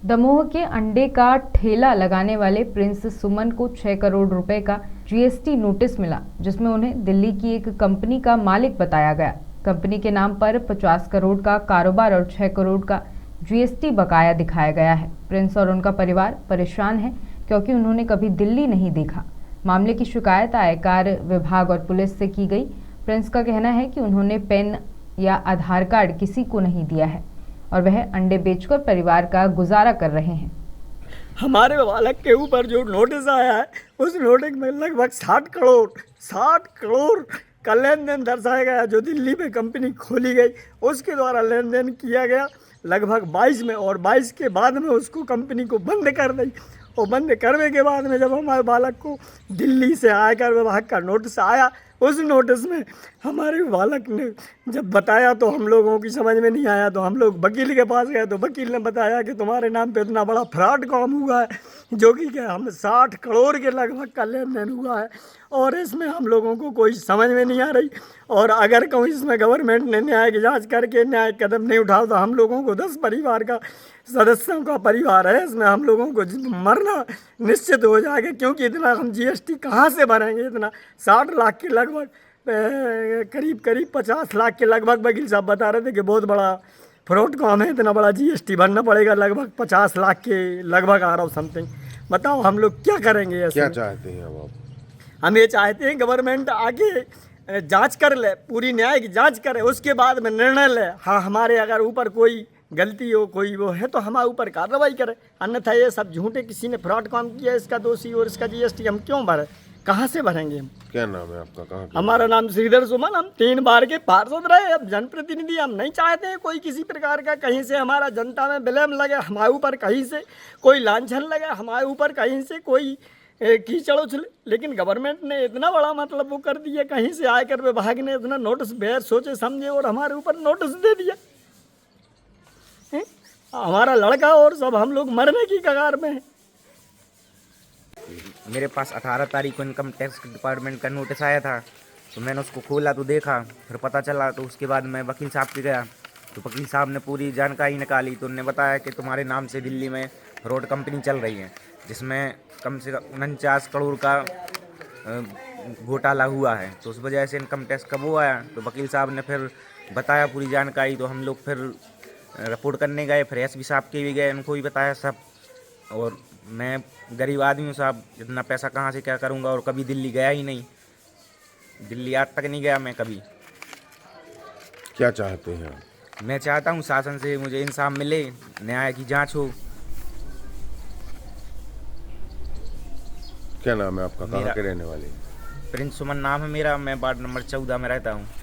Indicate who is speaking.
Speaker 1: दमोह के अंडे का ठेला लगाने वाले प्रिंस सुमन को 6 करोड़ रुपए का जीएसटी नोटिस मिला, जिसमें उन्हें दिल्ली की एक कंपनी का मालिक बताया गया। कंपनी के नाम पर 50 करोड़ का कारोबार और 6 करोड़ का जीएसटी बकाया दिखाया गया है। प्रिंस और उनका परिवार परेशान है क्योंकि उन्होंने कभी दिल्ली नहीं देखा। मामले की शिकायत आयकर विभाग और पुलिस से की गई। प्रिंस का कहना है कि उन्होंने पेन या आधार कार्ड किसी को नहीं दिया है और वह अंडे बेचकर परिवार का गुजारा कर रहे हैं।
Speaker 2: हमारे बालक के ऊपर जो नोटिस आया है उस नोटिस में लगभग 60 करोड़ का लेन देन दर्शाया गया, जो दिल्ली में कंपनी खोली गई उसके द्वारा लेन देन किया गया लगभग 22 में, और 22 के बाद में उसको कंपनी को बंद कर दी। और बंद करने के बाद में जब हमारे बालक को दिल्ली से आयकर विभाग का नोटिस आया, उस नोटिस में हमारे बालक ने जब बताया तो हम लोगों की समझ में नहीं आया, तो हम लोग वकील के पास गए तो वकील ने बताया कि तुम्हारे नाम पे इतना बड़ा फ्रॉड काम हुआ है, जो कि क्या हम 60 करोड़ के लगभग का लेन देन हुआ है, और इसमें हम लोगों को कोई समझ में नहीं आ रही। और अगर कोई इसमें गवर्नमेंट ने न्याय की जाँच करके न्याय कदम नहीं उठाओ तो हम लोगों को 10 परिवार का सदस्यों का परिवार है, इसमें हम लोगों को मरना निश्चित हो जाएगा, क्योंकि इतना हम जीएसटी कहाँ से भरेंगे। इतना 60 लाख के लगभग करीब 50 लाख के लगभग वकील साहब बता रहे थे कि बहुत बड़ा फ्रॉड काम है, इतना बड़ा जीएसटी भरना पड़ेगा, लगभग 50 लाख के लगभग आ रहा हो समथिंग। बताओ हम लोग क्या करेंगे ऐसे?
Speaker 3: क्या चाहते हैं अब आप?
Speaker 2: हम ये चाहते हैं गवर्नमेंट आगे जांच कर ले, पूरी न्याय की जांच करे, उसके बाद में निर्णय ले। हाँ, हमारे अगर ऊपर कोई गलती हो, कोई वो है तो हमारे ऊपर कार्रवाई करे, अन्यथा ये सब झूठे किसी ने फ्रॉड काम किया इसका दोषी और इसका जीएसटी हम क्यों भरे, कहाँ से भरेंगे हम?
Speaker 3: क्या नाम है आपका? कहाँ के?
Speaker 2: हमारा नाम श्रीधर सुमन, हम 3 बार के पार्षद रहे। अब जनप्रतिनिधि हम नहीं चाहते हैं कोई किसी प्रकार का कहीं से हमारा जनता में ब्लेम लगे, हमारे ऊपर कहीं से कोई लांछन लगे, हमारे ऊपर कहीं से कोई कीचड़ उछले। लेकिन गवर्नमेंट ने इतना बड़ा मतलब वो कर दिया, कहीं से आयकर विभाग ने इतना नोटिस बगैर सोचे समझे और हमारे ऊपर नोटिस दे दिया। हमारा लड़का और सब हम लोग मरने की कगार में हैं।
Speaker 4: मेरे पास 18 तारीख को इनकम टैक्स डिपार्टमेंट का नोटिस आया था, तो मैंने उसको खोला तो देखा, फिर पता चला, तो उसके बाद मैं वकील साहब के गया तो वकील साहब ने पूरी जानकारी निकाली। तो उन्होंने बताया कि तुम्हारे नाम से दिल्ली में फ्रॉड कंपनी चल रही है, जिसमें कम से कम 49 करोड़ का घोटाला हुआ है। तो उस वजह से इनकम टैक्स का वो आया। तो वकील साहब ने फिर बताया पूरी जानकारी, तो हम लोग फिर रिपोर्ट करने गए, फिर एसपी साहब के भी गए, उनको भी बताया सब। और मैं गरीब आदमी हूँ साहब, इतना पैसा कहाँ से क्या करूँगा, और कभी दिल्ली गया ही नहीं, दिल्ली आज तक नहीं गया मैं कभी।
Speaker 3: क्या चाहते हैं आप?
Speaker 4: मैं चाहता हूँ शासन से मुझे इंसाफ मिले, न्याय की जांच हो।
Speaker 3: क्या नाम है आपका? कहाँ के रहने वाले?
Speaker 4: प्रिंस सुमन नाम है मेरा, मैं वार्ड नंबर 14 में रहता हूँ।